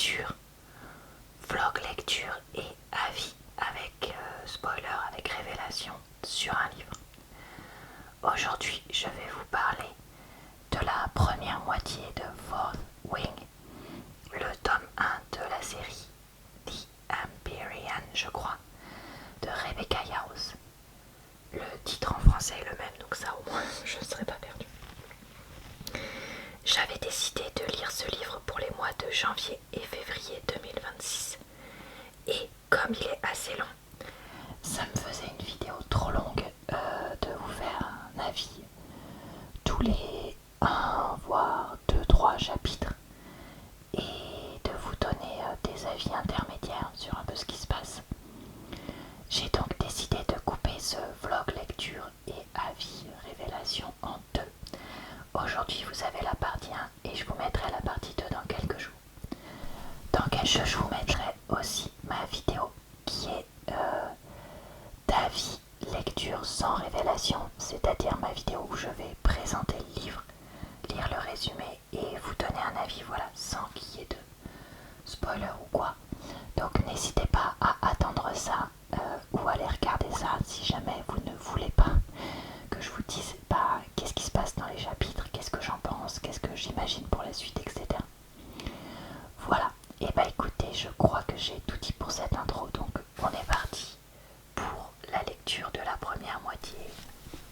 lecture, vlog lecture et avis avec spoiler, avec révélation sur un livre. Aujourd'hui, je vais vous parler de la première moitié de Fourth Wing, le tome 1 de la série The Empyrean, je crois, de Rebecca Yarros. Le titre en français est le même, donc ça au moins je ne serai pas perdue. J'avais décidé de lire ce livre pour les mois de janvier et février 2026. Et comme il est assez long, ça me faisait une vidéo trop longue de vous faire un avis tous les 1 voire 2-3 chapitres et de vous donner des avis intermédiaires sur un peu ce qui se passe. J'ai donc décidé de couper ce vlog lecture et avis révélation en deux. Aujourd'hui vous avez la partie 1 et je vous mettrai la partie 2 dans quelques jours. Dans quelques jours je vous mettrai aussi ma vidéo qui est d'avis lecture sans révélation, c'est-à-dire ma vidéo où je vais présenter le livre, lire le résumé et vous donner un avis, voilà, sans qu'il y ait de spoiler ou quoi. Donc n'hésitez pas à attendre ça ou à aller regarder ça si jamais vous ne voulez pas que je vous dise qu'est-ce qui se passe dans les chapitres, qu'est-ce que j'en pense, qu'est-ce que j'imagine pour la suite, etc. Voilà, et écoutez, je crois que j'ai tout dit pour cette intro, donc on est parti pour la lecture de la première moitié.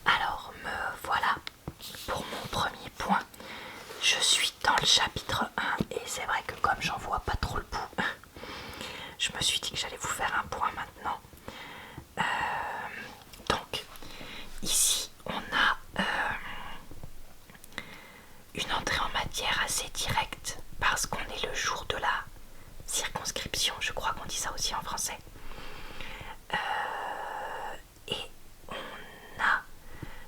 Alors me voilà pour mon premier point. Je suis dans le chapitre 1 et c'est vrai que comme j'en vois pas trop le bout, je me suis dit que j'allais vous faire un point maintenant. Donc ici on a une entrée en matière assez directe parce qu'on est le jour de la circonscription, je crois qu'on dit ça aussi en français. Et on a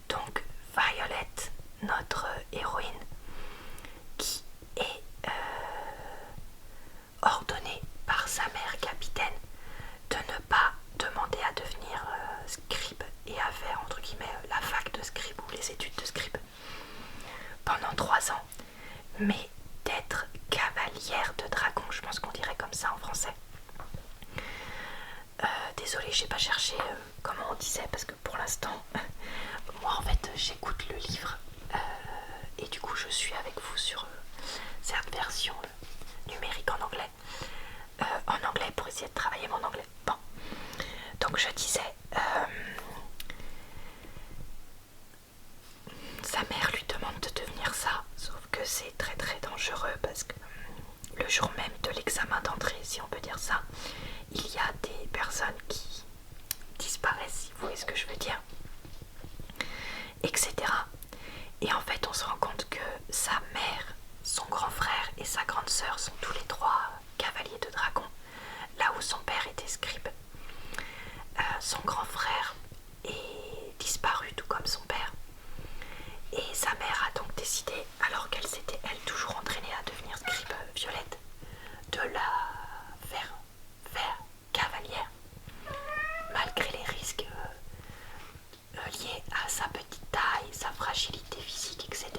donc Violet, notre héroïne, qui est ordonnée par sa mère capitaine de ne pas demander à devenir scribe et à faire entre guillemets la fac de scribe ou les études de scribe pendant 3 ans, mais d'être cavalière de dragon, je pense qu'on dirait comme ça en français. Désolée, j'ai pas cherché comment on disait parce que pour l'instant, moi en fait j'écoute le livre et du coup je suis avec vous sur cette version numérique en anglais. Pour essayer de travailler mon anglais. Bon, donc je disais, sa mère lui demande de devenir ça, sauf que c'est très très dangereux parce que le jour même de l'examen d'entrée, si on peut dire ça, il y a des personnes qui disparaissent, si vous voyez ce que je veux dire, etc. Et en fait on se rend compte que sa mère, son grand frère et sa grande sœur sont tous les 3 cavaliers de dragon, là où son père était scribe. Son grand frère est disparu tout comme son père et sa mère a donc décidé, alors qu'elle s'était elle toujours entraînée à devenir scribe Violette, de la faire cavalière malgré les risques liés à sa petite taille, sa fragilité physique, etc.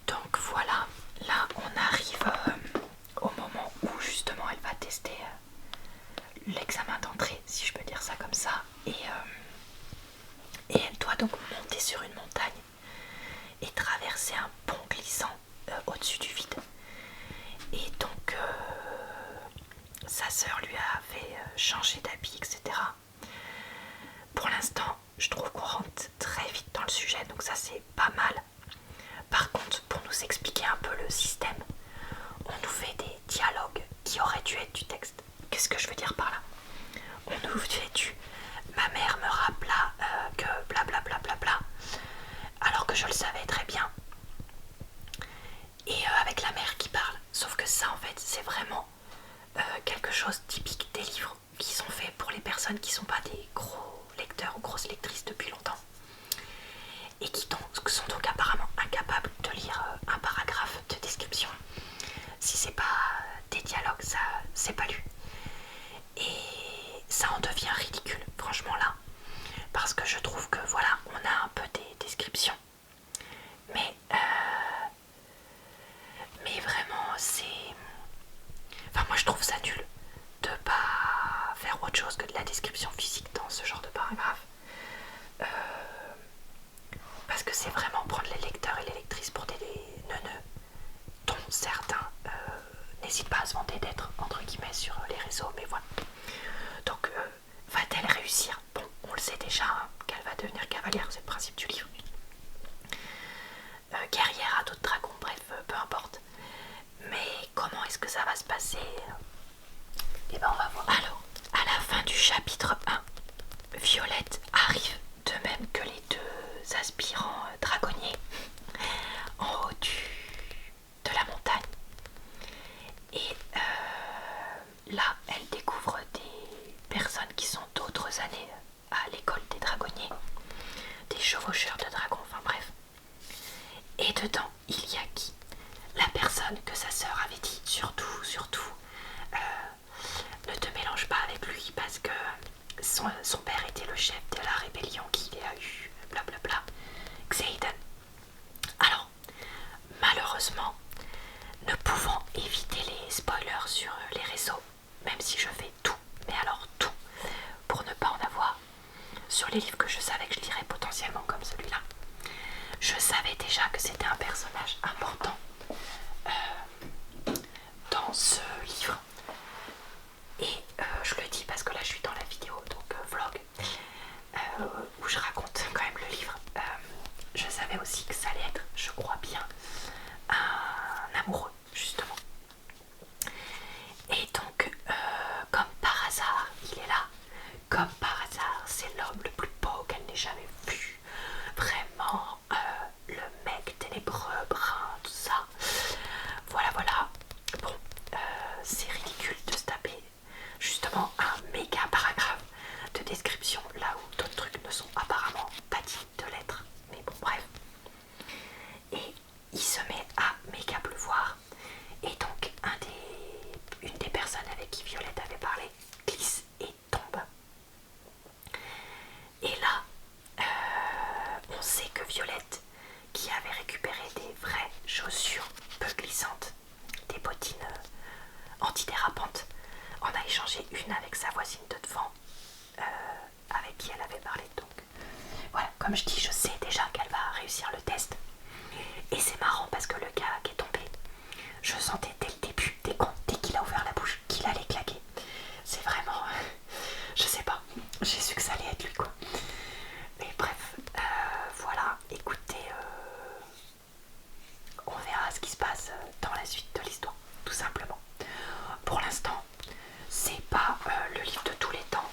Donc voilà, là on arrive au moment où justement elle va tester l'examen d'entrée, si je peux dire ça comme ça, et elle doit donc monter sur une montagne et traverser un pont glissant au-dessus du vide. Et donc sa sœur lui a fait changer d'habit, etc. Pour l'instant, je trouve qu'on rentre très vite dans le sujet, donc ça c'est pas mal. Par contre, pour nous expliquer un peu le système, on nous fait des dialogues qui auraient dû être du texte. Qu'est-ce que je veux dire par là? On nous fait du « ma mère me rappela que blablabla bla bla bla », alors que je le savais très bien. Et avec la mère qui parle. Sauf que ça en fait c'est vraiment quelque chose typique des livres qui sont faits pour les personnes qui sont pas des gros lecteurs ou grosses lectrices depuis longtemps. Et qui sont donc apparemment incapables de lire un paragraphe de description. Si c'est pas des dialogues, ça c'est pas lu. Et ça en devient ridicule. devenir cavalière, c'est le principe du livre. Guerrière à d'autres dragons, bref, peu importe. Mais comment est-ce que ça va se passer? Et ben on va voir. Alors, à la fin du chapitre 1, Violette arrive de même que les deux aspirants dragonniers en haut de la montagne. Et là, elle découvre des personnes qui sont d'autres années à l'école des dragonniers, des chevaucheurs de dragons, enfin bref. Et dedans, il y a qui? La personne que sa sœur avait dit, surtout, ne te mélange pas avec lui parce que son père était le chef de la rébellion qu'il a eu, blablabla, Xaden. Alors, malheureusement, ne pouvant éviter les spoilers sur les réseaux, même si je fais tout, mais alors tout, pour ne pas en avoir, sur les livres que je savais que je lirais potentiellement comme celui-là, je savais déjà que c'était un personnage important dans ce livre. Et je le dis parce que là je suis dans la vidéo, donc vlog, où je raconte quand même le livre. Je savais aussi que ça allait être, je crois bien, un amoureux, justement. Et donc, comme par hasard, il est là. Comme par hasard, c'est l'homme le plus beau qu'elle n'ait jamais vu. Vraiment, le mec ténébreux, brun, tout ça. Voilà, voilà. Bon, c'est ridicule de se taper justement un méga paragraphe de description là où d'autres trucs ne sont apparemment pas dits de l'être. Mais bon, bref. Et il se met à méga pleuvoir. Et donc, une des personnes avec qui Violette avait parlé glisse et tombe. Et là, on sait que Violette, qui avait récupéré des vraies chaussures peu glissantes, des bottines antidérapantes, en a échangé une avec sa voisine de devant, avec qui elle avait parlé. Donc voilà, comme je dis, je sais déjà qu'elle va réussir le test. Et c'est marrant parce que le gars qui est tombé, je sentais dès le début, dès qu'il a ouvert la bouche, qu'il allait claquer. C'est vraiment... je sais pas, j'ai su que ça allait être lui, quoi. Mais bref, voilà, écoutez, on verra ce qui se passe dans la suite de l'histoire, tout simplement. Pour l'instant, c'est pas le livre de tous les temps,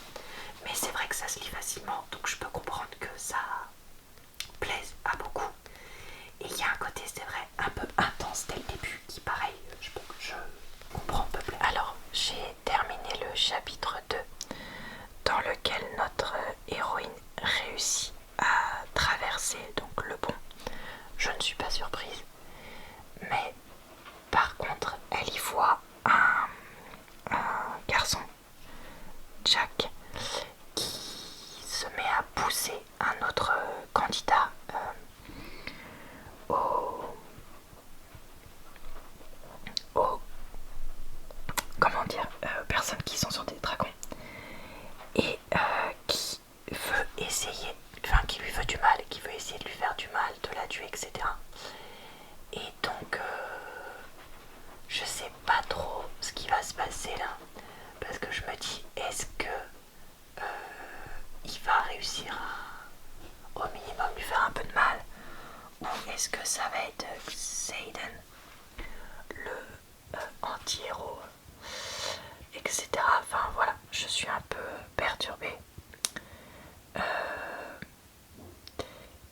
mais c'est vrai que ça se lit facilement, donc je peux comprendre que ça plaise à beaucoup. Et il y a un côté, c'est vrai, un peu intense dès le début, qui pareil, je comprends peu plus. Alors, j'ai terminé le chapitre 2, dans lequel notre héroïne réussit à traverser donc le pont. Je ne suis pas surprise, mais par contre, elle y voit un garçon, Jack, qui se met à pousser un autre candidat comment dire, personnes qui sont sur des dragons et qui veut essayer, enfin qui lui veut du mal, qui veut essayer de lui faire du mal, de la tuer, etc. Et donc je sais pas trop ce qui va se passer là, parce que je me dis, est-ce que il va réussir à au minimum lui faire un peu de mal, ou est-ce que ça va être Xaden, le anti-héros, etc. Enfin voilà, je suis un peu perturbée.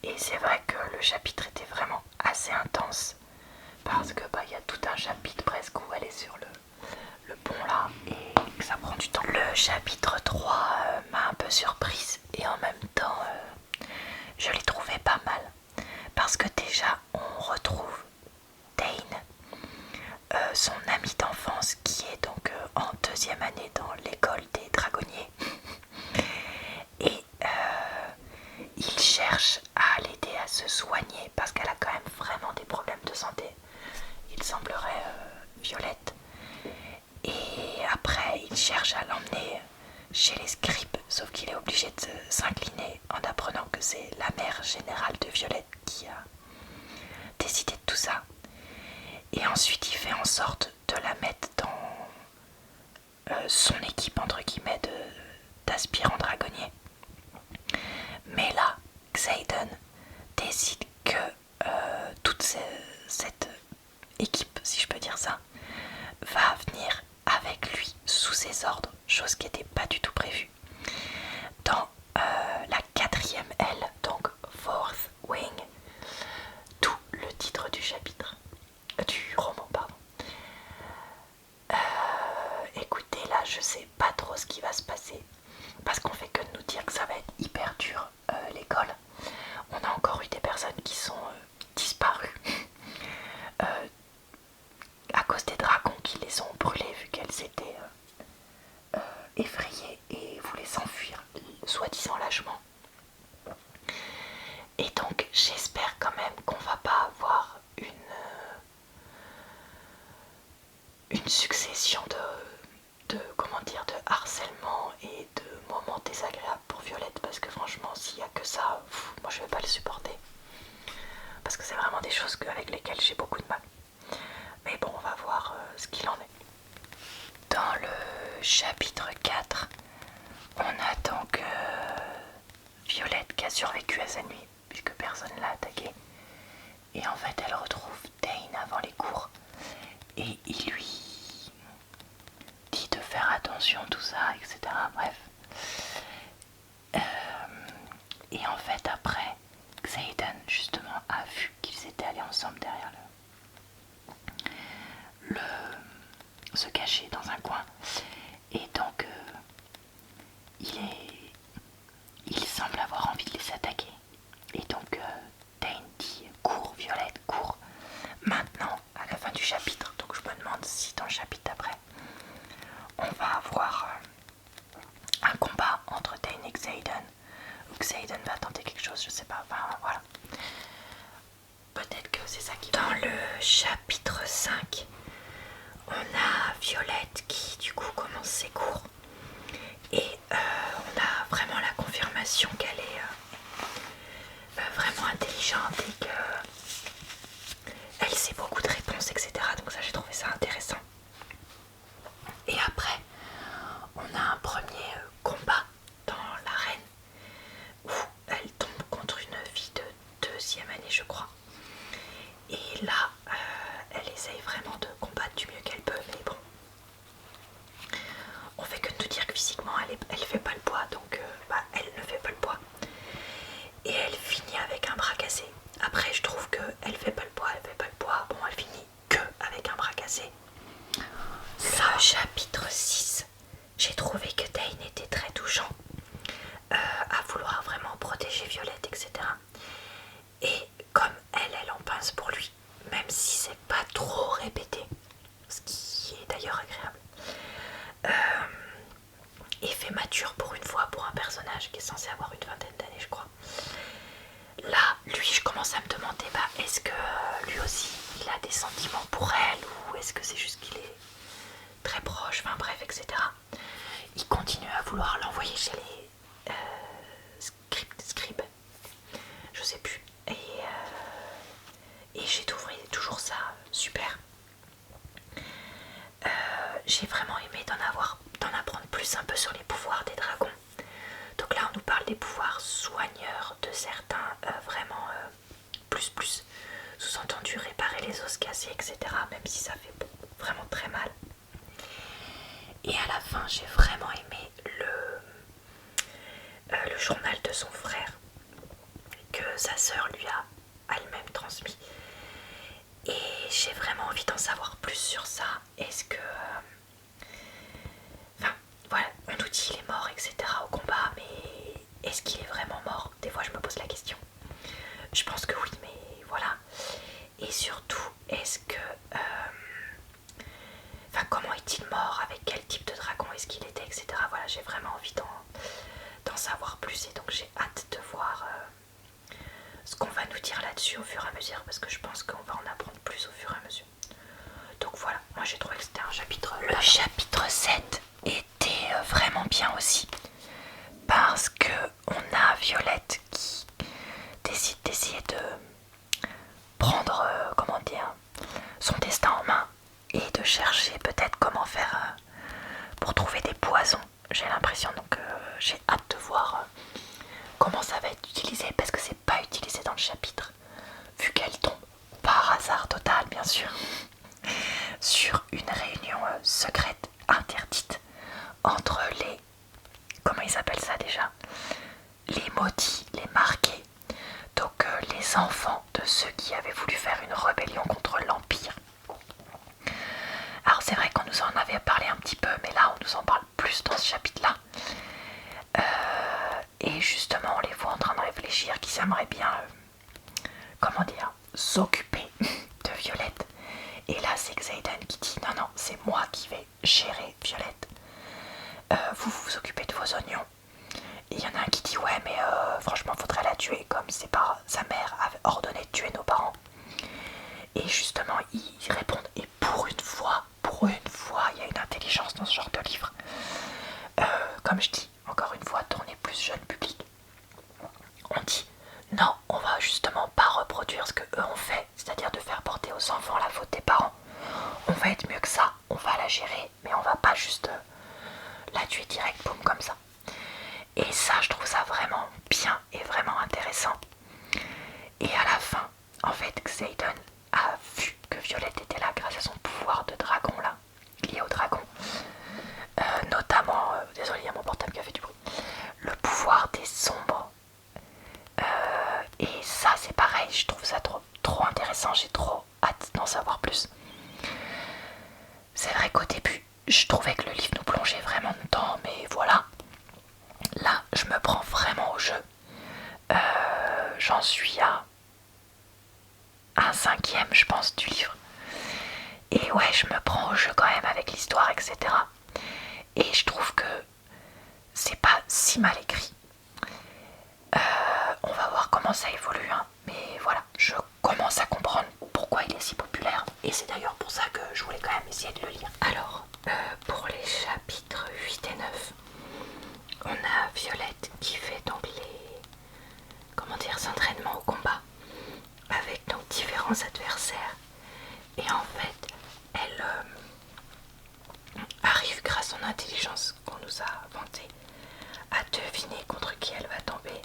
Et c'est vrai que le chapitre était vraiment assez intense, parce que y a tout un chapitre presque où elle est sur le pont là et que ça prend du temps. Le chapitre 3 m'a un peu surprise et en même temps je l'ai trouvé pas mal, parce que déjà on retrouve Dane, son ami d'enfance qui est donc en deuxième année dans l'école des dragonniers et il cherche à l'aider à se soigner parce qu'elle a quand même vraiment des problèmes de santé, il semblerait, Violette. Et après il cherche à l'emmener chez les scribes, sauf qu'il est obligé de s'incliner en apprenant que c'est la mère générale de Violette qui a décidé de tout ça. Et ensuite il fait en sorte de la mettre dans son équipe entre guillemets d'aspirants dragonniers. Mais là, Xaden décide que toute cette équipe, si je peux dire ça, va venir avec lui sous ses ordres, chose qui n'était pas du tout prévue. Dans la 4e aile, donc Fourth Wing, d'où le titre du chapitre, du roman, pardon. Écoutez, là je sais pas trop ce qui va se passer, parce qu'on fait que de nous dire que ça va être hyper dur l'école. On a encore eu des personnes qui sont disparues à cause des dragons qui les ont brûlées vu qu'elles étaient effrayées et voulaient s'enfuir, soi-disant lâchement. Et donc j'espère quand même qu'on va pas avoir une succession comment dire, de harcèlement et de moments désagréables pour Violette, parce que franchement s'il y a que ça, moi je vais pas le supporter, parce que c'est vraiment des choses avec lesquelles j'ai beaucoup de mal. Mais bon, on va voir ce qu'il en est. Dans le chapitre 4, on a donc Violette qui a survécu à sa nuit puisque personne ne l'a attaquée, et en fait elle retrouve Dane avant les cours et il lui dit de faire attention, tout ça, etc. Bref. Et en fait après, Xaden justement a vu qu'ils étaient allés ensemble derrière se cacher dans un coin, et donc il semble avoir envie de les attaquer, et donc Dane dit cours Violette, cours maintenant, à la fin du chapitre. Donc je me demande si dans le chapitre d'après on va avoir un combat entre Dane et Xaden, ou Xaden va tenter quelque chose, je sais pas, enfin voilà, peut-être que c'est ça qui va. Dans le chapitre 5, on a Violette qui du coup commence ses cours, et on a vraiment la confirmation qu'elle est vraiment intelligente et qu'elle sait beaucoup de réponses, etc. Donc ça, j'ai trouvé ça intéressant. Et après, on a un premier combat dans l'arène où elle tombe contre une fille de 2e année, je crois. Et là, elle essaye vraiment de combattre du mieux qu'elle peut, mais bon, on fait que de nous dire que physiquement elle fait pas le poids, donc elle ne fait pas le poids. Et elle finit avec un bras cassé. Après je trouve que elle fait pas le poids, bon elle finit que avec un bras cassé. Le chapitre 6, j'ai trouvé que Dane était très touchant, à vouloir vraiment protéger Violette, etc. Et comme elle en pince pour lui, même si c'est pas trop répété, ce qui est d'ailleurs agréable, et fait mature pour une fois pour un personnage qui est censé avoir une vingtaine d'années, je crois. Là, lui, je commence à me demander, est-ce que lui aussi il a des sentiments pour elle, ou est-ce que c'est juste qu'il est très proche, enfin bref, etc. Il continue à vouloir l'envoyer chez les scribes, je sais plus, et j'ai trouvé toujours ça super. J'ai vraiment aimé d'en apprendre plus un peu sur les pouvoirs des dragons. Donc là on nous parle des pouvoirs soigneurs de certains, vraiment plus, sous-entendu réparer les os cassés, etc. Même si ça fait vraiment très mal. Et à la fin j'ai vraiment aimé le journal de son frère que sa sœur lui a elle-même transmis. Et j'ai vraiment envie d'en savoir plus sur ça. Est-ce que... Enfin, voilà, on nous dit qu'il est mort, etc. au combat, mais est-ce qu'il est vraiment mort? Des fois je me pose la question. Je pense que oui, mais voilà. Et surtout, est-ce que... Enfin, comment est-il mort? Avec quel type de dragon est-ce qu'il était, etc. Voilà, j'ai vraiment envie d'en savoir plus, et donc j'ai hâte de voir ce qu'on va nous dire là-dessus au fur et à mesure, parce que je pense qu'on va en apprendre plus au fur et à mesure. Donc voilà, moi j'ai trouvé que c'était un chapitre... Le chapitre 7 était vraiment bien aussi, parce que on a Violette qui décide d'essayer de prendre, comment dire, son destin en main, et de chercher peut-être comment faire pour trouver des poisons, j'ai l'impression. Donc j'ai hâte de voir comment ça va être utilisé, parce que c'est les enfants de ceux qui avaient voulu faire une rébellion contre l'Empire. Alors c'est vrai qu'on nous en avait parlé un petit peu, mais là on nous en parle plus dans ce chapitre-là. Et justement on les voit en train de réfléchir qu'ils aimeraient bien, comment dire, s'occuper de Violette. Et là c'est Xaden qui dit non non, c'est moi qui vais gérer Violette. Vous vous occupez de vos oignons. Et il y en a un qui dit ouais mais franchement faudrait la tuer comme c'est pas sa mère avait ordonné de tuer nos parents. Et justement ils répondent et pour une fois il y a une intelligence dans ce genre de livre. Comme je dis encore une fois, tourner plus jeune public. On dit non, on va justement pas reproduire ce que eux ont fait, c'est-à-dire de faire porter aux enfants la faute des parents. On va être mieux que ça, on va la gérer, mais on va pas juste la tuer direct, boum, comme ça. Et ça, je trouve ça vraiment bien et vraiment intéressant. Et à la fin, en fait, Xaden a vu que Violette était là grâce à son pouvoir de dragon, là, lié au dragon. Notamment, désolé, il y a mon portable qui a fait du bruit, le pouvoir des sombres. Et ça, c'est pareil, je trouve ça trop intéressant, j'ai trop hâte d'en savoir plus. C'est vrai qu'au début, je trouvais que le livre nous plongeait vraiment dedans, mais voilà. Là, je me prends vraiment au jeu. J'en suis à un cinquième, je pense, du livre. Et ouais, je me prends au jeu quand même avec l'histoire, etc. Et je trouve que c'est pas si mal écrit. On va voir comment ça évolue, hein. Mais voilà, je commence à comprendre pourquoi il est si populaire. Et c'est d'ailleurs pour ça que je voulais quand même essayer de le lire. Alors, pour les chapitres 8 et 9, on a Violette qui fait donc les entraînements au combat avec donc différents adversaires. Et en fait, elle arrive grâce à son intelligence qu'on nous a vantée à deviner contre qui elle va tomber.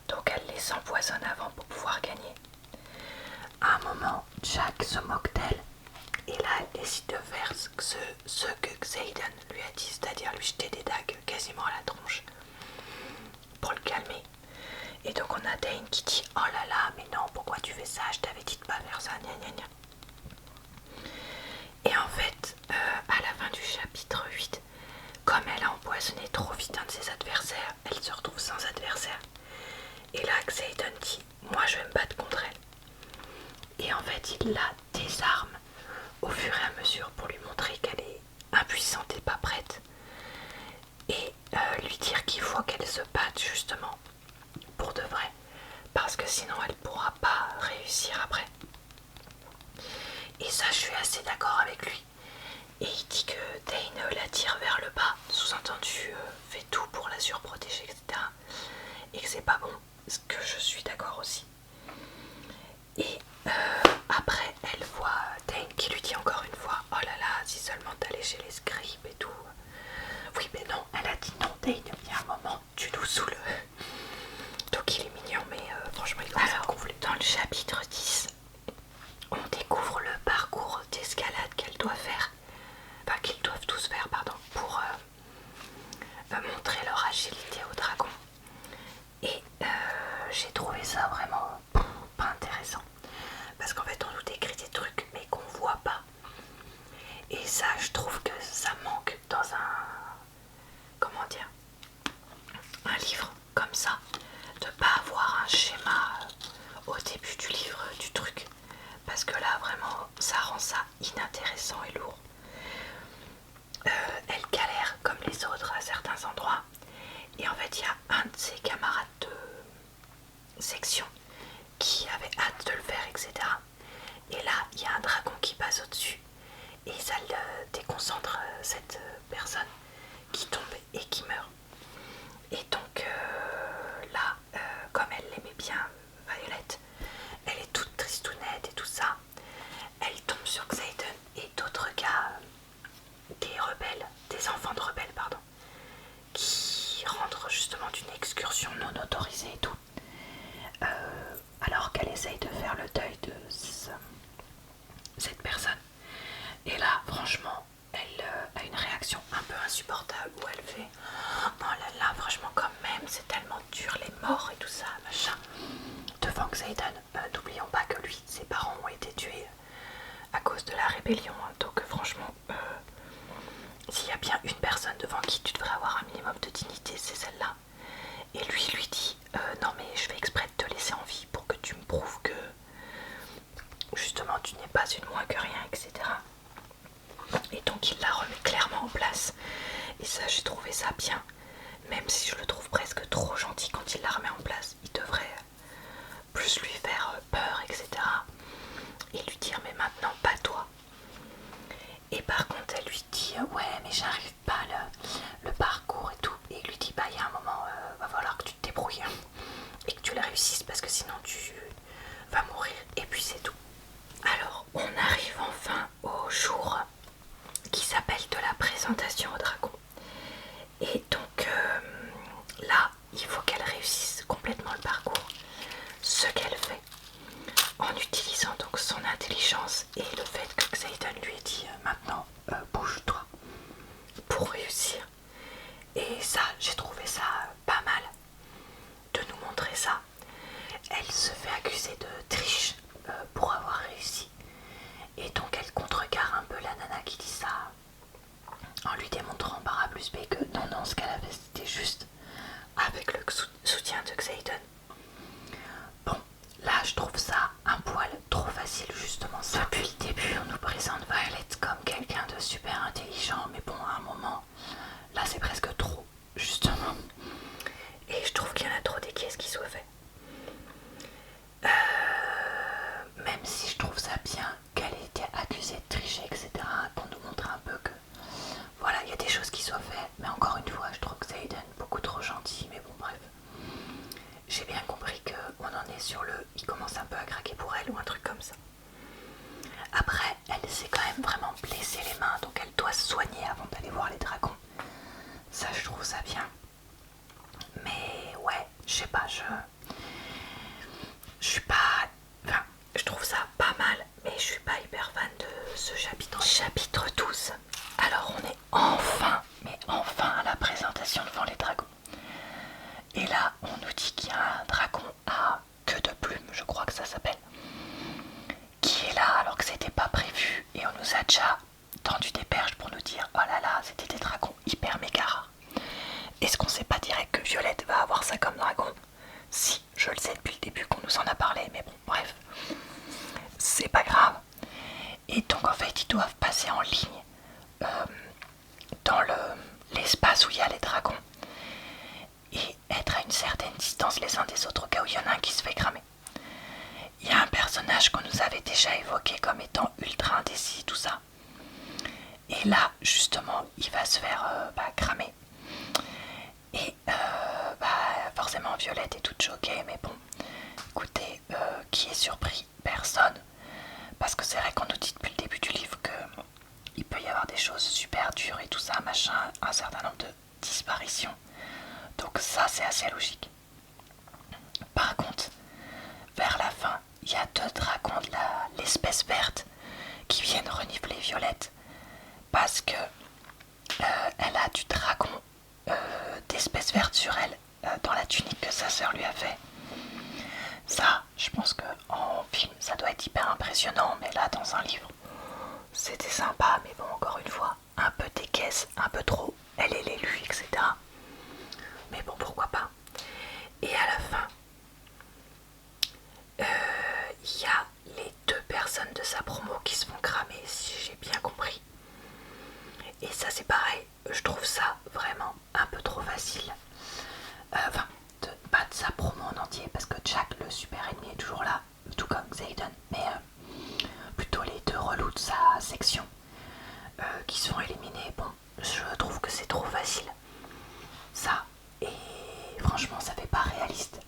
Donc elle les empoisonne avant pour pouvoir gagner. À un moment, Jack se moque d'elle. Et là, elle décide de faire ce que Xaden lui a dit, c'est-à-dire lui jeter des dagues quasiment à la tronche pour le calmer. Et donc on a Dane qui dit oh là là, mais non, pourquoi tu fais ça? Je t'avais dit de pas faire ça, gna gna gna. Et en fait, à la fin du chapitre 8, comme elle a empoisonné trop vite un de ses adversaires, elle se retrouve sans adversaire. Et là, Xaden dit moi je vais me battre contre elle. Et en fait, il la désarme au fur et à mesure pour lui montrer qu'elle est impuissante et pas prête. Et lui dire qu'il faut qu'elle se batte justement pour de vrai, parce que sinon elle pourra pas réussir après. Et ça, je suis assez d'accord avec lui. Et il dit que Dane la tire vers le bas, sous-entendu fait tout pour la surprotéger, etc. Et que c'est pas bon, ce que je suis d'accord aussi. Et après, elle voit Dane qui lui dit encore une fois oh là là, si seulement t'allais chez les scribes et tout. Oui, mais non, elle a dit non, Dane, il y a un moment, tu nous saoules. Donc il est mignon, mais franchement, il commence à gonfler. Dans le chapitre 10, on découvre le parcours d'escalade qu'elle doit faire, enfin qu'ils doivent tous faire, pardon, pour montrer leur agilité au dragon. Et j'ai trouvé ça vraiment pas intéressant, parce qu'en fait on nous décrit des trucs mais qu'on voit pas. Et ça, je trouve que ça manque dans un livre comme ça, de pas avoir un schéma au début du livre du truc, parce que là vraiment ça rend ça inintéressant et lourd. Elle galère comme les autres à certains endroits, et en fait il y a un de ses camarades de section qui avait hâte de le faire, etc. Et là il y a un dragon qui passe au-dessus et ça déconcentre cette personne qui tombe et qui meurt. Et donc là, comme elle l'aimait bien, Violette, elle est toute tristounette et tout ça, elle tombe sur Xaden et d'autres gars, des enfants de rebelles, pardon, qui rentrent justement d'une excursion non autorisée et tout, alors qu'elle essaye de faire le deuil de cette personne. Et là, franchement, elle a une réaction un peu insupportable où elle fait oh là là, franchement, quand même, c'est tellement dur, les morts et tout ça, machin. l'enfant Xaden, n'oublions pas que lui, ses parents ont été tués à cause de la rébellion, hein. Donc franchement, s'il y a bien une personne devant qui tu devrais avoir un minimum de dignité, c'est celle-là. Et lui dit non mais je fais exprès de te laisser en vie pour que tu me prouves que justement tu n'es pas une moins que rien, etc. Et donc il la remet clairement en place. Et ça, j'ai trouvé ça bien, même si je le trouve presque trop gentil quand il la remet en place. Il devrait plus lui faire peur, etc. Et lui dire mais maintenant pas toi. Et par contre elle lui dit ouais mais j'arrive pas le parcours et tout. Et il lui dit bah il y a un moment va falloir que tu te débrouilles et que tu le réussisses parce que sinon tu vas mourir. Et puis c'est tout. Alors on arrive enfin au jour qui s'appelle de la présentation au dragon. Et donc là il faut qu'elle réussisse complètement le parcours. Ce qu'elle fait en utilisant donc son intelligence et le fait que Xaden lui ait dit maintenant bouge-toi pour réussir. Et ça, j'ai trouvé ça pas mal de nous montrer ça. Elle se fait accuser de triche pour avoir réussi. Et donc elle contrecarre un peu la nana qui dit ça en lui démontrant par A plus B que non, ce qu'elle avait c'était juste avec le soutien de Xaden. Bon, là je trouve ça un poil trop facile justement ça. Depuis le début on nous présente Violet comme quelqu'un de super intelligent, mais bon à un moment, là c'est presque trop justement. Et je trouve qu'il y en a trop des caisses qui soient faits. Même si je trouve ça bien qu'elle ait été accusée de tricher, etc. Pour nous montrer un peu que voilà, il y a des choses qui soient faites. Mais encore une fois, je trouve que Xaden beaucoup trop gentil. Mais bon, bref. J'ai bien compris qu'on en est sur le il commence un peu à craquer pour elle ou un truc comme ça. Après, elle s'est quand même vraiment blessée les mains, donc elle doit se soigner avant d'aller voir les dragons. Ça, je trouve ça bien. Mais ouais, je sais pas, je suis pas... Enfin, je trouve ça pas mal, mais je suis pas hyper fan de ce chapitre. Chapitre 12. Alors on est enfin, mais enfin à la présentation devant les dragons. Et là, on nous dit qu'il y a un dragon à queue de plume, je crois que ça s'appelle, qui est là alors que c'était pas prévu. Et on nous a déjà tendu des perches pour nous dire oh là là, c'était des dragons hyper méga rares. Est-ce qu'on sait pas direct que Violette va avoir ça comme dragon? Si, je le sais depuis le début qu'on nous en a parlé, mais bon, bref, c'est pas grave. Et donc en fait, ils doivent passer en ligne dans l'espace où il y a les dragons et être à une certaine distance les uns des autres au cas où il y en a un qui se fait cramer. Il y a un personnage qu'on nous avait déjà évoqué comme étant ultra indécis, tout ça. Et là, justement, il va se faire cramer. Et forcément, Violette est toute choquée, mais bon, écoutez, qui est surpris? Personne. Parce que c'est vrai qu'on nous dit depuis le début du livre que il peut y avoir des choses super dures et tout ça, machin, un certain nombre de disparitions. Donc ça, c'est assez logique. Par contre, vers la fin, il y a deux dragons de l'espèce verte qui viennent renifler Violette parce que elle a du dragon d'espèce verte sur elle dans la tunique que sa sœur lui a fait. Ça, je pense qu'en film, ça doit être hyper impressionnant, mais là, dans un livre, c'était sympa, mais bon, encore une fois, un peu des caisses, un peu trop, elle est l'élu, etc. Mais bon, pourquoi pas. Et à la fin, il y a les deux personnes de sa promo qui se font cramer, si j'ai bien compris. Et ça, c'est pareil, je trouve ça vraiment un peu trop facile. Pas de sa promo en entier, parce que Jack, le super ennemi, est toujours là, tout comme Xaden, mais plutôt les deux relous de sa section qui sont éliminés. Bon, je trouve que c'est trop facile. Ça, et franchement, ça fait pas réaliste.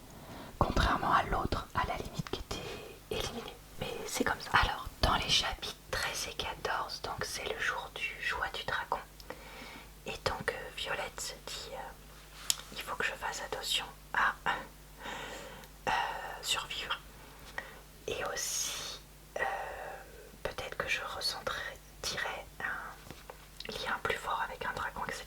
Contrairement à l'autre, à la limite, qui était éliminé. Mais c'est comme ça. Alors, dans les chapitres 13 et 14, donc c'est le jour du joie du dragon. Et donc, Violette se dit il faut que je fasse attention à survivre. Et aussi, peut-être que je ressentirais un lien plus fort avec un dragon, etc.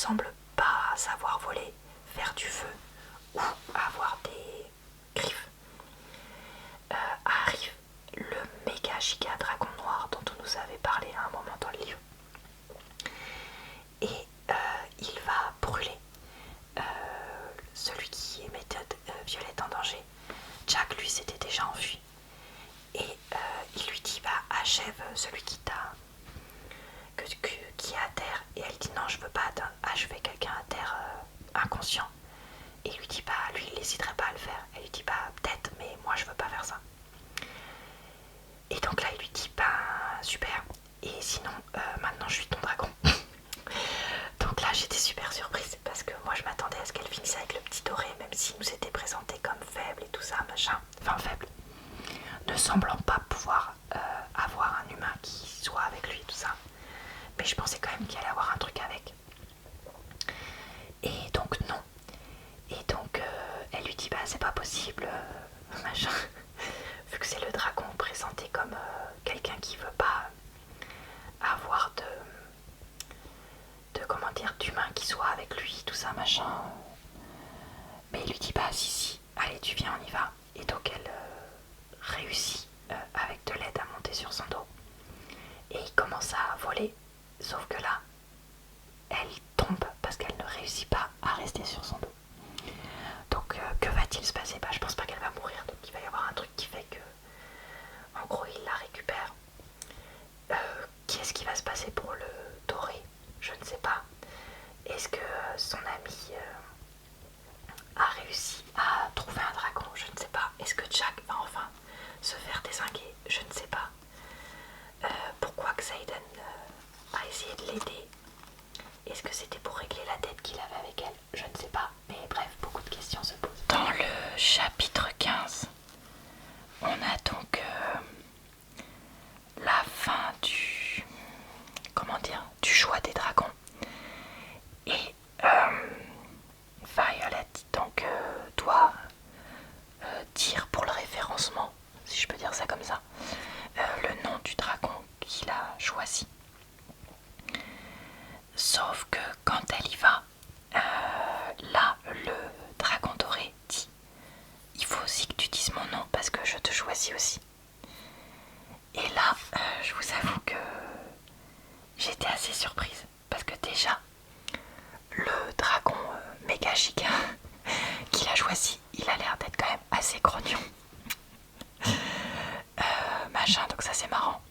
semble pas savoir voler, faire du feu ou avoir des griffes. Arrive le méga giga dragon noir dont on nous avait parlé à un moment dans le livre. Et il va brûler celui qui mettait Violette en danger. Jack lui s'était déjà enfui. Et il lui dit bah achève celui qui t'a qui est à terre. Et elle dit non, je veux pas achever quelqu'un à terre inconscient. Et il lui dit bah lui il n'hésiterait pas à le faire. Elle lui dit bah peut-être mais moi je veux pas faire ça. Et donc là il lui dit bah super, et sinon maintenant je suis ton dragon. Donc là j'étais super surprise parce que moi je m'attendais à ce qu'elle finisse avec le petit doré, même s'il nous était présenté comme faible et tout ça machin, enfin faible, ne semblant pas pouvoir avoir un humain qui soit avec lui et tout ça, mais je pensais quand même qu'il allait avoir un truc avec. Et donc non. Et donc elle lui dit bah c'est pas possible machin, vu que c'est le dragon présenté comme quelqu'un qui veut pas avoir de comment dire d'humain qui soit avec lui tout ça machin. Mais il lui dit bah si allez tu viens on y va. Et donc elle réussit avec de l'aide à monter sur son dos et il commence à voler, sauf que là elle tombe parce qu'elle ne réussit pas à rester sur son dos. Donc que va-t-il se passer? Bah je pense pas qu'elle va mourir, donc il va y avoir un truc qui fait que en gros il la récupère. Qu'est-ce qui va se passer pour le doré? Je ne sais pas. Est-ce que son ami a réussi à trouver un dragon? Je ne sais pas. Est-ce que Jack va enfin se faire dézinguer? Je ne sais pas. Pourquoi Xaden a essayé de l'aider? Est-ce que c'était pour régler la dette qu'il avait avec elle? Je ne sais pas. Mais bref, beaucoup de questions se posent. Dans le chapitre 15, on a donc la fin du du choix des dragons. Et Violet donc doit dire pour le référencement, si je peux dire ça comme ça, le nom du dragon qu'il a choisi. Sauf que quand elle y va, là le dragon doré dit il faut aussi que tu dises mon nom parce que je te choisis aussi. Et là je vous avoue que j'étais assez surprise parce que déjà le dragon méga giga qu'il a choisi, il a l'air d'être quand même assez grognon. Machin, donc ça c'est marrant.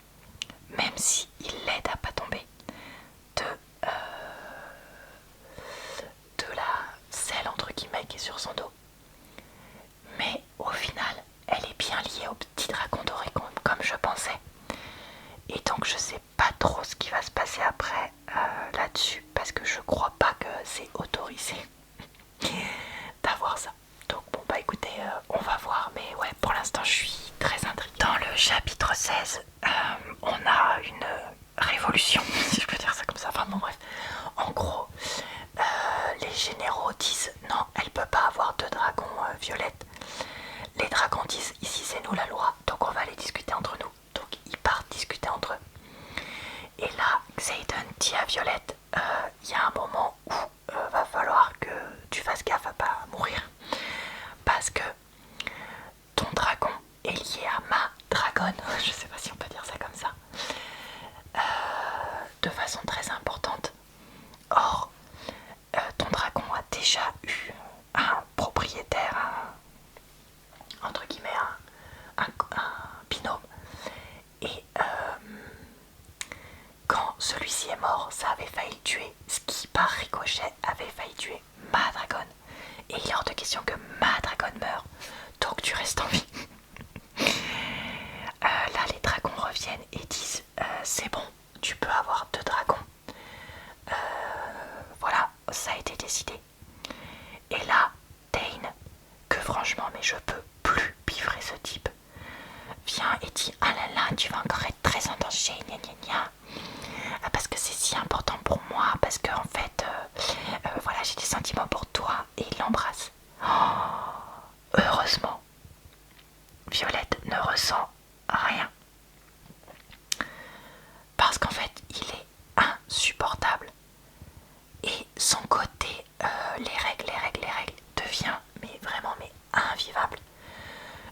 Même si il l'aide à pas tomber de la selle entre guillemets qui est sur son dos. Mais au final, elle est bien liée au petit dragon doré comme je pensais. Et donc je sais pas trop ce qui va se passer après là-dessus parce que je crois pas que c'est autorisé d'avoir ça. Donc bon bah écoutez, on va voir, mais ouais pour l'instant je suis très intriguée. Dans le chapitre 16, on a une révolution, si je peux dire ça comme ça, enfin bon bref. En gros, les généraux disent non, elle peut pas avoir de dragon violette. Les dragons disent ici c'est nous la loi, donc on va aller discuter entre nous. Donc ils partent discuter entre eux. Et là, Xaden dit à Violette, il y a un moment où va falloir que tu fasses gaffe à pas mourir. Parce que ton dragon est lié à ma dragonne, je sais pas si on peut dire ça comme ça, de façon très importante. Or, ton dragon a déjà eu un propriétaire, entre guillemets, un binôme. Et quand celui-ci est mort, ça avait failli tuer, ce qui par ricochet avait failli tuer ma dragonne. Et il est hors de question que ma dragonne meure, donc tu restes en vie. Là les dragons reviennent et disent c'est bon, tu peux avoir 2 dragons. Voilà, ça a été décidé. Et là, Dane, que franchement mais je peux plus piffrer ce type, vient et dit ah là là, tu vas encore être très en danger, gna gna gna. Parce que c'est si important pour moi, parce que en fait voilà, j'ai des sentiments pour toi. Et il l'embrasse. Heureusement, Violette ne ressent rien. Parce qu'en fait, il est insupportable. Et son côté, les règles devient mais vraiment mais invivable.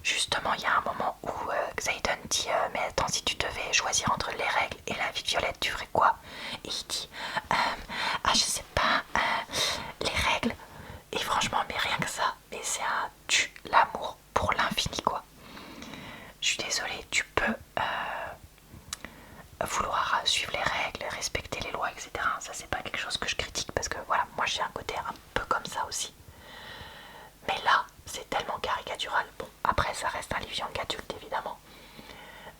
Justement, il y a un moment où Xaden dit mais attends, si tu devais choisir entre les règles et la vie de Violette, tu ferais quoi? Et il dit ah je sais pas, les règles. Et franchement, mais rien que ça, mais c'est un tue l'amour pour l'infini quoi. Je suis désolée, tu peux vouloir suivre les règles, respecter les lois, etc. Ça c'est pas quelque chose que je critique parce que voilà, moi j'ai un côté un peu comme ça aussi. Mais là, c'est tellement caricatural. Bon, après ça reste un livre young adulte évidemment.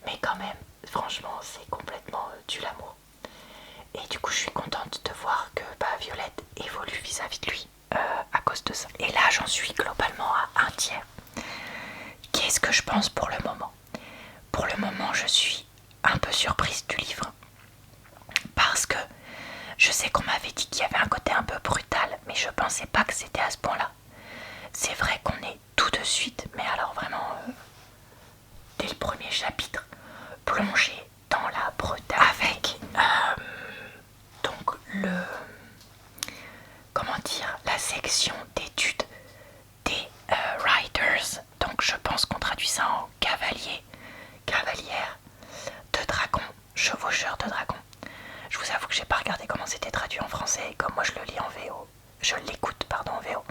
Mais quand même, franchement, c'est complètement tue l'amour. Et du coup, je suis contente de voir que Violette évolue vis-à-vis de lui à cause de ça. Et là, j'en suis globalement à un tiers. Qu'est-ce que je pense pour le moment? Pour le moment, je suis un peu surprise du livre. Parce que je sais qu'on m'avait dit qu'il y avait un côté un peu brutal, mais je pensais pas que c'était à ce point-là. C'est vrai qu'on est tout de suite, mais alors vraiment, dès le premier chapitre, plongé dans la brutale avec donc la section d'études des riders. Donc je pense qu'on traduit ça en cavalier, cavalière de dragon, chevaucheur de dragon. Je vous avoue que j'ai pas regardé comment c'était traduit en français, et comme moi je le lis en VO, je l'écoute pardon en VO.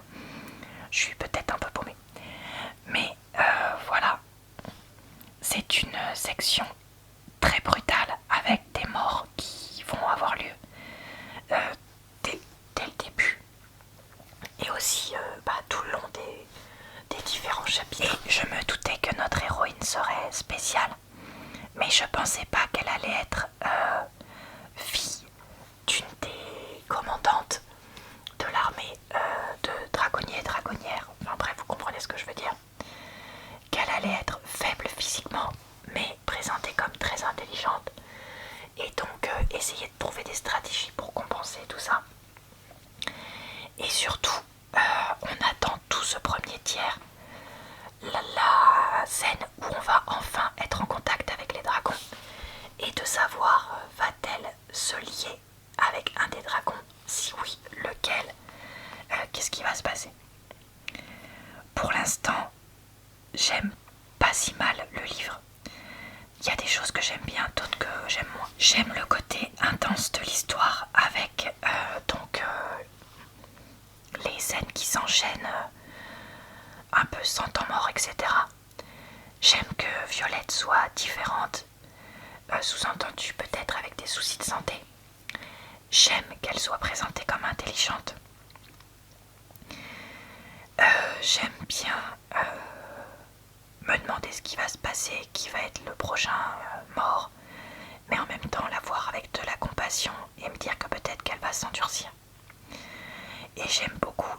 Je suis peut-être un peu paumée. Mais voilà, c'est une section très brutale avec des morts qui vont avoir lieu dès le début. Et aussi tout le long des différents chapitres. Et je me doutais que notre héroïne serait spéciale. Mais je pensais pas qu'elle allait être fille d'une des commandantes de l'armée de dragonniers et dragonnières. Enfin bref, vous comprenez ce que je veux dire. Qu'elle allait être faible physiquement, mais présentée comme très intelligente. Et donc essayer de trouver des stratégies pour compenser tout ça. Et surtout, on attend tout ce premier tiers. La scène où on va enfin être en contact avec les dragons. Et de savoir, va-t-elle se lier avec un des dragons? Si oui, lequel? Qu'est-ce qui va se passer? Pour l'instant, j'aime pas si mal le livre. Il y a des choses que j'aime bien, d'autres que j'aime moins. J'aime le côté intense de l'histoire avec les scènes qui s'enchaînent un peu sans temps mort, etc. J'aime que Violette soit différente, sous-entendu peut-être avec des soucis de santé. J'aime qu'elle soit présentée comme intelligente. J'aime bien me demander ce qui va se passer, qui va être le prochain mort, mais en même temps la voir avec de la compassion et me dire que peut-être qu'elle va s'endurcir. Et j'aime beaucoup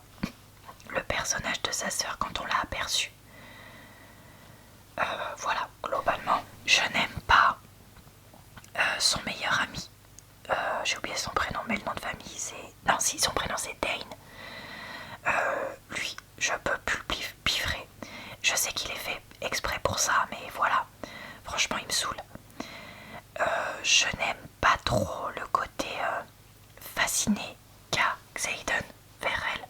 le personnage de sa sœur quand on l'a aperçu. Voilà, globalement, je n'aime pas son meilleur ami. J'ai oublié son prénom, mais le nom de famille c'est... Non, si, son prénom c'est Dane. Lui, je peux plus le piffrer. Je sais qu'il est fait exprès pour ça, mais voilà. Franchement, il me saoule. Je n'aime pas trop le côté fasciné qu'a Xaden vers elle,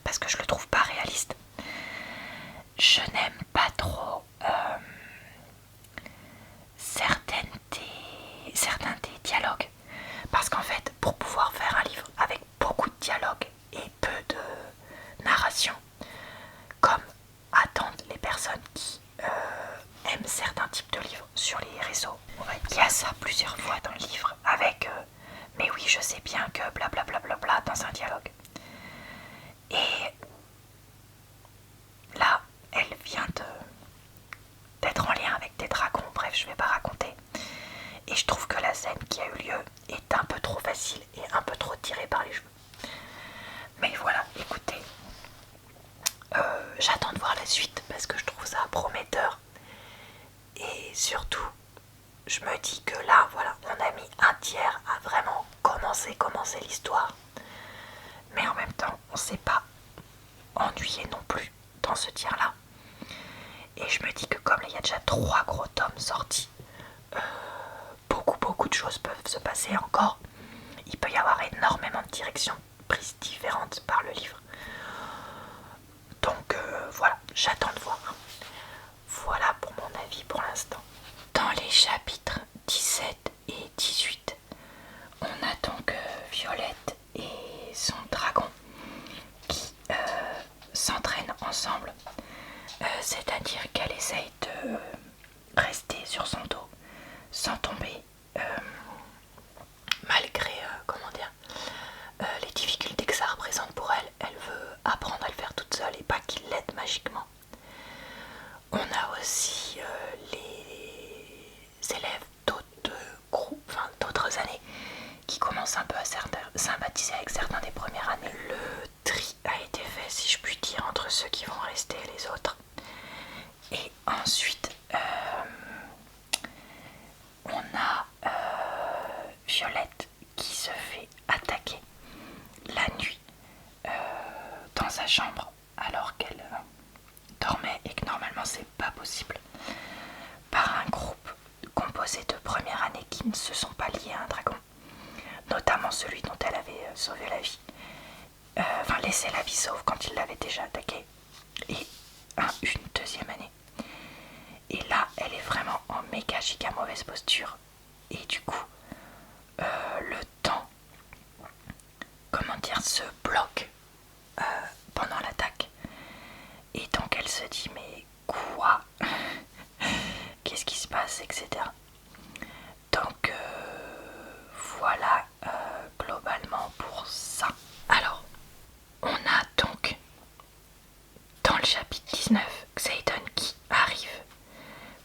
parce que je le trouve pas réaliste. Je n'aime pas trop certains des dialogues, parce qu'en fait, pour pouvoir faire un livre avec beaucoup de dialogues et peu de narration, comme attendent les personnes qui aiment certains types de livres sur les réseaux, il y a ça plusieurs fois dans le livre avec mais oui, je sais bien que blablabla bla bla bla dans un dialogue. Et là, elle vient d'être en lien avec des dragons, bref, je vais pas raconter. Et je trouve que la scène qui a eu lieu est un peu trop facile et un peu trop tirée par les cheveux. Mais voilà, écoutez, j'attends de voir la suite parce que je trouve ça prometteur. Et surtout, je me dis que là, voilà, on a mis un tiers à vraiment commencer l'histoire. Mais en même temps, on ne s'est pas ennuyé non plus dans ce tiers-là. Et je me dis que comme il y a déjà 3 gros tomes sortis, beaucoup de choses peuvent se passer encore. Il peut y avoir énormément de directions surprises différentes par le livre. Donc voilà, j'attends de voir. Voilà pour mon avis pour l'instant. Dans les chapitres 17 et 18, on a donc Violette et son dragon qui s'entraînent ensemble. C'est-à-dire qu'elle essaye de rester sur son dos sans tomber malgré les difficultés que ça représente pour elle. Elle veut apprendre à le faire toute seule et pas qu'il l'aide magiquement. On a aussi les élèves d'autres groupes, enfin d'autres années qui commencent un peu à sympathiser avec certains des premières années. Le tri a été fait, si je puis dire, entre ceux qui vont rester et les autres. Et ensuite, on a Violette qui se fait attaquer la nuit dans sa chambre alors qu'elle dormait et que normalement c'est pas possible, par un groupe composé de première année qui ne se sont pas liés à un dragon, notamment celui dont elle avait sauvé la vie, enfin laissé la vie sauve quand il l'avait déjà attaqué, et une deuxième année. Et là elle est vraiment en méga giga mauvaise posture et du coup le temps se bloque pendant l'attaque. Et donc elle se dit mais quoi qu'est-ce qui se passe, etc. Donc voilà globalement pour ça. Alors on a donc dans le chapitre 19 Xaden qui arrive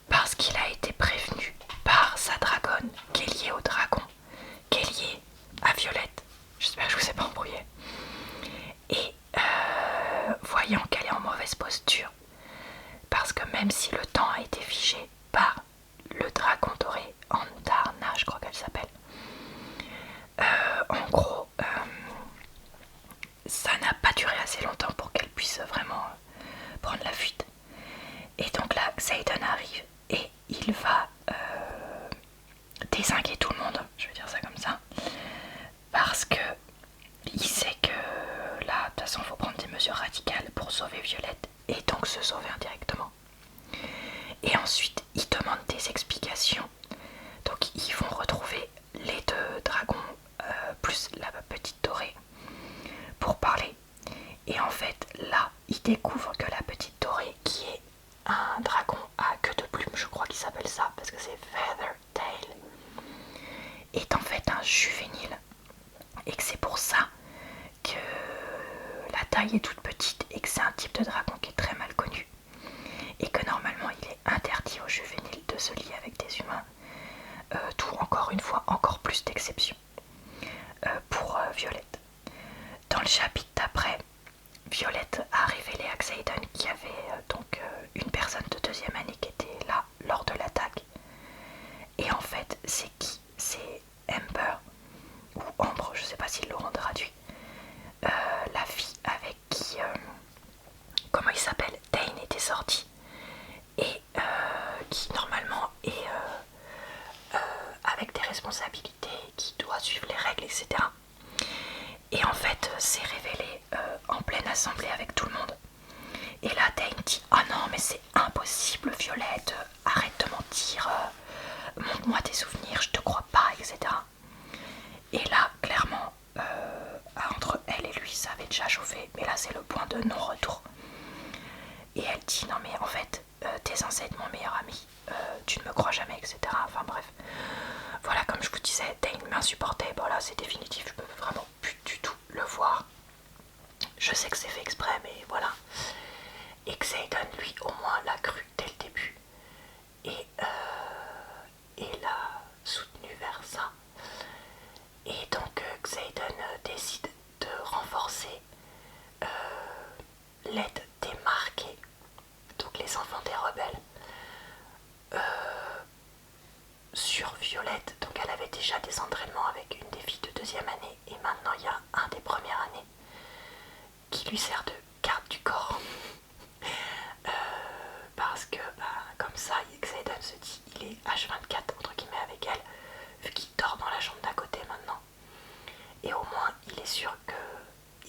parce qu'il a été prévenu par sa dragonne qui est liée au dragon, qui est liée à Violette. J'espère que je vous ai pas embrouillé. Et voyant qu'elle est en mauvaise posture, parce que même si le temps a été figé par le dragon doré, Andarna, je crois qu'elle s'appelle, en gros, ça n'a pas duré assez longtemps pour qu'elle puisse vraiment prendre la fuite. Et donc là, Xaden arrive et il va dézinguer tout le monde, je vais dire ça comme ça, parce que il sait que là, de toute façon, il faut prendre des mesures radicales pour sauver Violette et donc se sauver indirectement. Et ensuite, il demande des explications. Donc, ils vont retrouver les deux dragons plus la petite dorée pour parler. Et en fait, là, il découvre que la petite dorée, qui est un dragon à queue de plume, je crois qu'il s'appelle ça, parce que c'est Feather Tail, est en fait un juvénile. Et que c'est pour ça que la taille est toute petite et que c'est un type de dragon qui est très mal connu. Et que normalement, il est interdit aux juvéniles de se lier avec des humains. Tout encore une fois, encore plus d'exceptions pour Violette. Dans le chapitre d'après, Violette a révélé à Xaden qu'il y avait donc une personne de deuxième année qui était là lors de l'attaque. Et en fait, c'est qui? C'est Amber, ou Ambre, je sais pas s'ils l'auront traduit. La fille avec qui, comment il s'appelle, Dane était sorti. Et qui normalement est avec des responsabilités, qui doit suivre les règles, etc. Et en fait, c'est révélé en pleine assemblée avec tout le monde. Et là, Dane dit « Ah non, mais c'est impossible, Violette, arrête de mentir, montre-moi tes souvenirs, je te crois pas, etc. » Et là, clairement, entre elle et lui, ça avait déjà chauffé, mais là, c'est le point de non-retour. Et elle dit « Non, mais en fait, t'es censé être mon meilleur ami, tu ne me crois jamais, etc. » Enfin bref. Voilà, comme je vous disais, Dane m'insupportait. Bon là, c'est définitif, je peux vraiment plus du tout le voir. Je sais que c'est fait exprès, mais voilà. Et Xaden, lui, au moins, l'a cru dès le début. Et l'a soutenu vers ça. Et donc, Xaden décide de renforcer l'aide des marqués, donc les enfants des rebelles, sur Violette. Donc elle avait déjà des entraînements avec une des filles de deuxième année et maintenant il y a un des premières années qui lui sert de garde du corps. Parce que comme ça Xaden se dit il est H24 entre guillemets avec elle, vu qu'il dort dans la chambre d'à côté maintenant. Et au moins il est sûr que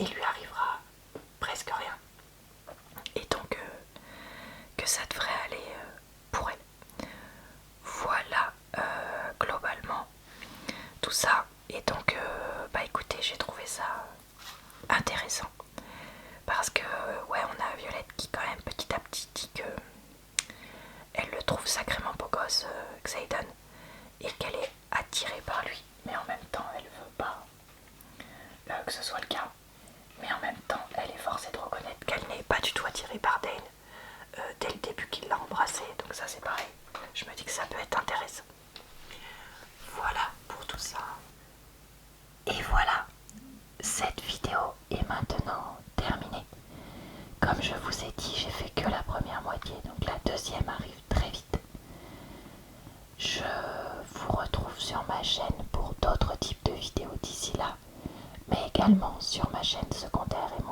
il lui arrivera presque rien. Et donc que ça devrait aller pour elle. Voilà globalement tout ça. Et donc bah écoutez, j'ai trouvé ça intéressant. Parce que ouais, on a Violette qui quand même petit à petit dit que elle le trouve sacrément beau gosse, Xaden, et qu'elle est attirée par lui. Mais en même temps, elle veut pas que ce soit le cas. Mais en même temps, elle est forcée de reconnaître qu'elle n'est pas du tout attirée par Dane dès le début qu'il l'a embrassée. Donc ça c'est pareil. Je me dis que ça peut être intéressant. Voilà pour tout ça. Et voilà, cette vidéo est maintenant terminée. Comme je vous ai dit, j'ai fait que la première moitié, donc la deuxième arrive très vite. Je vous retrouve sur ma chaîne pour d'autres types de vidéos d'ici là, mais également sur ma chaîne secondaire et